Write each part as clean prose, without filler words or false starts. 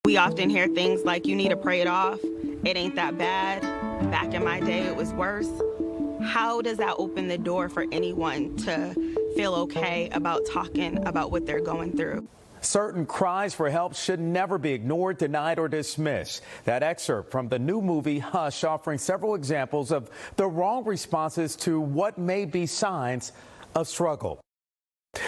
We often hear things like, you need to pray it off. It ain't that bad. Back in my day, it was worse. How does that open the door for anyone to feel okay about talking about what they're going through? Certain cries for help should never be ignored, denied, or dismissed. That excerpt from the new movie Hush, offering several examples of the wrong responses to what may be signs of struggle.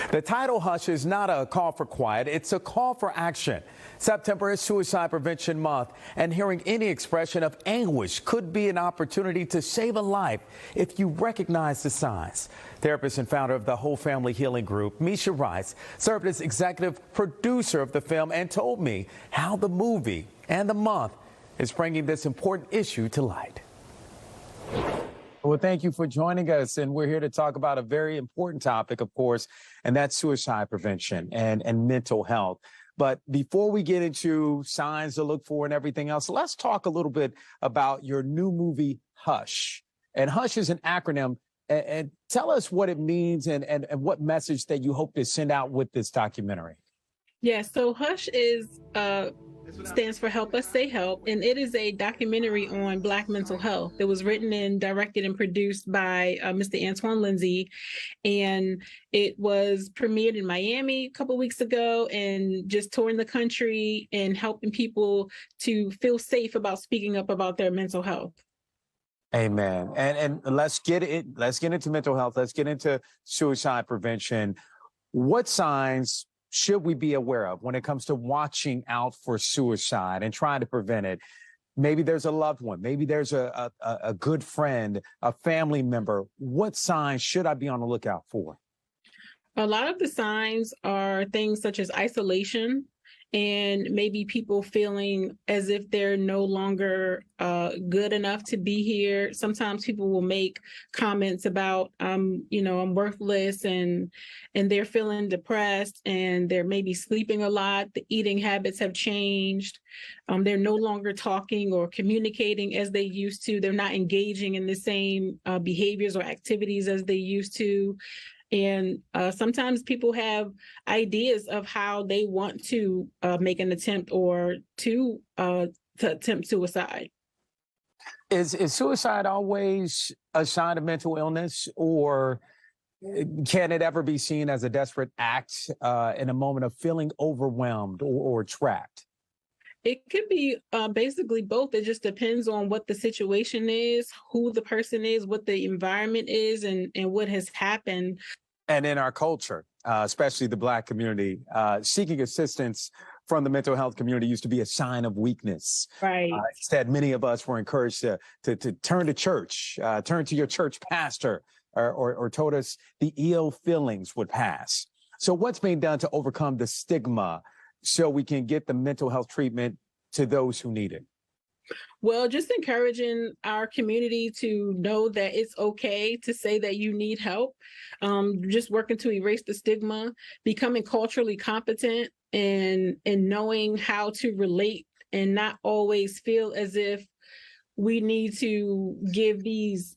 The title Hush is not a call for quiet, it's a call for action. September is Suicide Prevention Month, and hearing any expression of anguish could be an opportunity to save a life if you recognize the signs. Therapist and founder of the Whole Family Healing Group, Misha Rice, served as executive producer of the film and told me how the movie and the month is bringing this important issue to light. Well, thank you for joining us. And we're here to talk about a very important topic, of course, and that's suicide prevention and mental health. But before we get into signs to look for and everything else, let's talk a little bit about your new movie, Hush. And Hush is an acronym. And tell us what it means and what message that you hope to send out with this documentary. Yeah, so Hush stands for Help Us Say Help, and it is a documentary on Black mental health. It was written and directed and produced by Mr. Antoine Lindsay, and it was premiered in Miami a couple weeks ago and just touring the country and helping people to feel safe about speaking up about their mental health. Amen. And let's get into mental health. Let's get into suicide prevention. What signs should we be aware of when it comes to watching out for suicide and trying to prevent it? Maybe there's a loved one. Maybe there's a good friend, a family member. What signs should I be on the lookout for? A lot of the signs are things such as isolation and maybe people feeling as if they're no longer good enough to be here. Sometimes people will make comments about, I'm worthless, and they're feeling depressed, and they're maybe sleeping a lot. The eating habits have changed. They're no longer talking or communicating as they used to. They're not engaging in the same behaviors or activities as they used to. And sometimes people have ideas of how they want to make an attempt or to attempt suicide. Is suicide always a sign of mental illness, or can it ever be seen as a desperate act in a moment of feeling overwhelmed or trapped? It could be basically both. It just depends on what the situation is, who the person is, what the environment is, and what has happened. And in our culture, especially the Black community, seeking assistance from the mental health community used to be a sign of weakness. Right. Instead, many of us were encouraged to turn to church, turn to your church pastor, or told us the ill feelings would pass. So what's being done to overcome the stigma so we can get the mental health treatment to those who need it? Well, just encouraging our community to know that it's okay to say that you need help. Just working to erase the stigma, becoming culturally competent, and knowing how to relate and not always feel as if we need to give these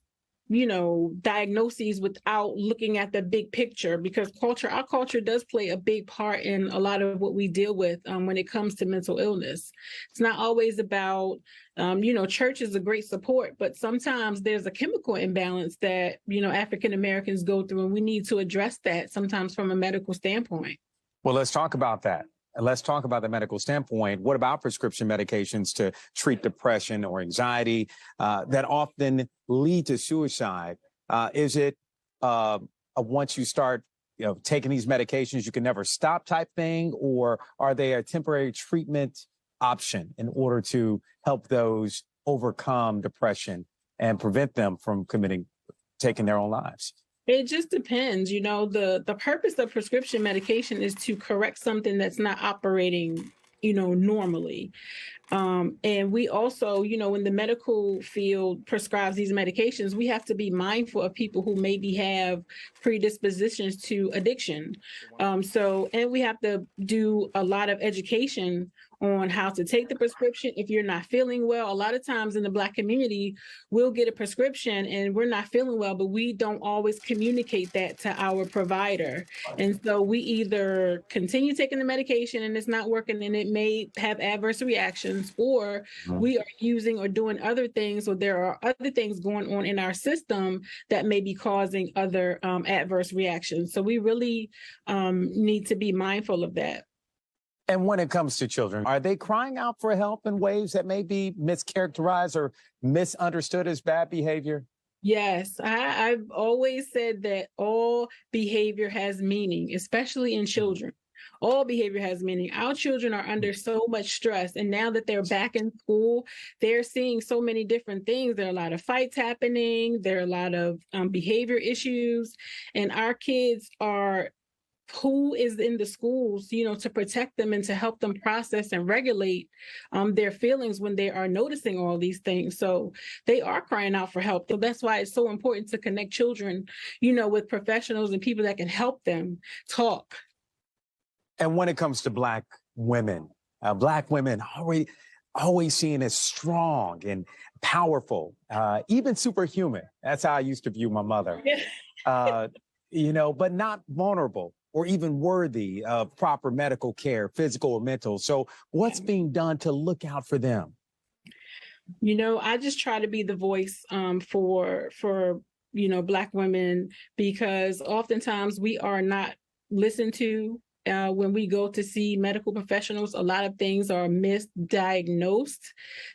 diagnoses without looking at the big picture, because our culture does play a big part in a lot of what we deal with when it comes to mental illness. It's not always about, church is a great support, but sometimes there's a chemical imbalance that, African Americans go through, and we need to address that sometimes from a medical standpoint. Well, let's talk about that. Let's talk about the medical standpoint. What about prescription medications to treat depression or anxiety that often lead to suicide? Is it once you start, taking these medications, you can never stop type thing, or are they a temporary treatment option in order to help those overcome depression and prevent them from taking their own lives? It just depends. The purpose of prescription medication is to correct something that's not operating, normally. And we also, when the medical field prescribes these medications, we have to be mindful of people who maybe have predispositions to addiction. And we have to do a lot of education on how to take the prescription if you're not feeling well. A lot of times in the Black community, we'll get a prescription and we're not feeling well, but we don't always communicate that to our provider. And so we either continue taking the medication and it's not working and it may have adverse reactions, or we are using or doing other things, or there are other things going on in our system that may be causing other adverse reactions. So we really need to be mindful of that. And when it comes to children, are they crying out for help in ways that may be mischaracterized or misunderstood as bad behavior? Yes, I've always said that all behavior has meaning, especially in children. All behavior has meaning. Our children are under so much stress. And now that they're back in school, they're seeing so many different things. There are a lot of fights happening. There are a lot of behavior issues. And our kids are who is in the schools, to protect them and to help them process and regulate their feelings when they are noticing all these things. So they are crying out for help. So that's why it's so important to connect children, with professionals and people that can help them talk. And when it comes to Black women are we always seen as strong and powerful, even superhuman. That's how I used to view my mother, but not vulnerable or even worthy of proper medical care, physical or mental. So what's being done to look out for them? I just try to be the voice for Black women, because oftentimes we are not listened to. When we go to see medical professionals, a lot of things are misdiagnosed.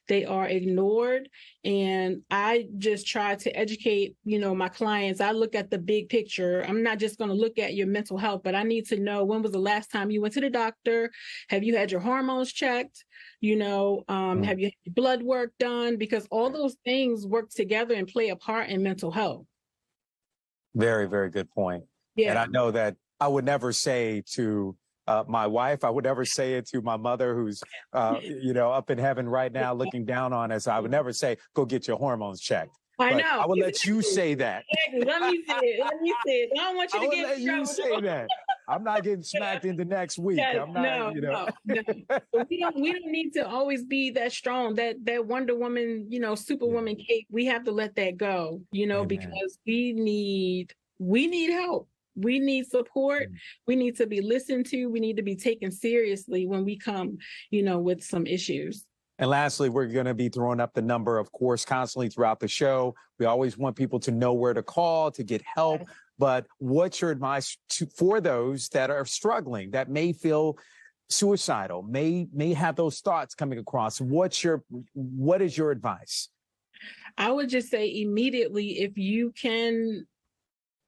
They are ignored. And I just try to educate, my clients. I look at the big picture. I'm not just going to look at your mental health, but I need to know, when was the last time you went to the doctor? Have you had your hormones checked? Have you had your blood work done? Because all those things work together and play a part in mental health. Very, very good point. Yeah. And I know that I would never say to my wife, I would never say it to my mother, who's, up in heaven right now looking down on us. I would never say, go get your hormones checked. I know. I would let you say that. Let me say it. I don't want you to get in trouble. You say that. I'm not getting smacked into next week. Yes, I'm not, no. We don't need to always be that strong, that Wonder Woman, Superwoman Kate. We have to let that go, Amen. Because we need help. We need support. We need to be listened to. We need to be taken seriously when we come, with some issues. And lastly, we're going to be throwing up the number, of course, constantly throughout the show. We always want people to know where to call to get help. But what's your advice for those that are struggling, that may feel suicidal, may have those thoughts coming across? What is your advice? I would just say immediately,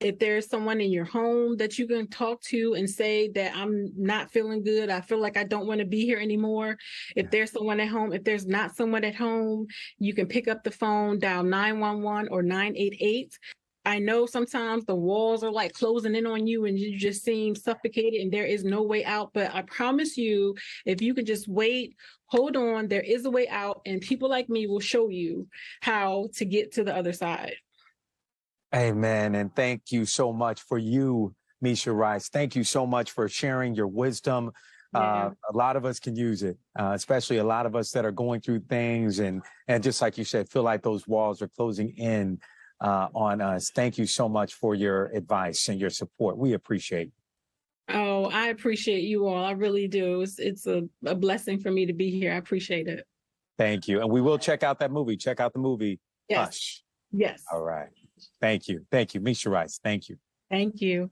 if there's someone in your home that you can talk to and say that I'm not feeling good, I feel like I don't want to be here anymore. If there's someone at home, if there's not someone at home, you can pick up the phone, dial 911 or 988. I know sometimes the walls are like closing in on you and you just seem suffocated and there is no way out. But I promise you, if you can just wait, hold on, there is a way out, and people like me will show you how to get to the other side. Amen. And thank you so much for you, Misha Rice. Thank you so much for sharing your wisdom. A lot of us can use it, especially a lot of us that are going through things and just like you said, feel like those walls are closing in on us. Thank you so much for your advice and your support. We appreciate it. Oh, I appreciate you all. I really do. It's a blessing for me to be here. I appreciate it. Thank you. And we will check out that movie. Check out the movie. Yes. Hush. Yes. All right. Thank you. Thank you, Misha Rice. Thank you. Thank you.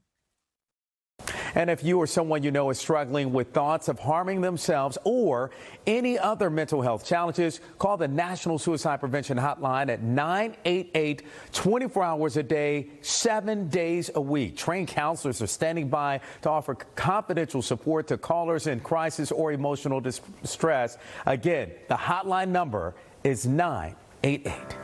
And if you or someone you know is struggling with thoughts of harming themselves or any other mental health challenges, call the National Suicide Prevention Hotline at 988, 24 hours a day, 7 days a week. Trained counselors are standing by to offer confidential support to callers in crisis or emotional distress. Again, the hotline number is 988.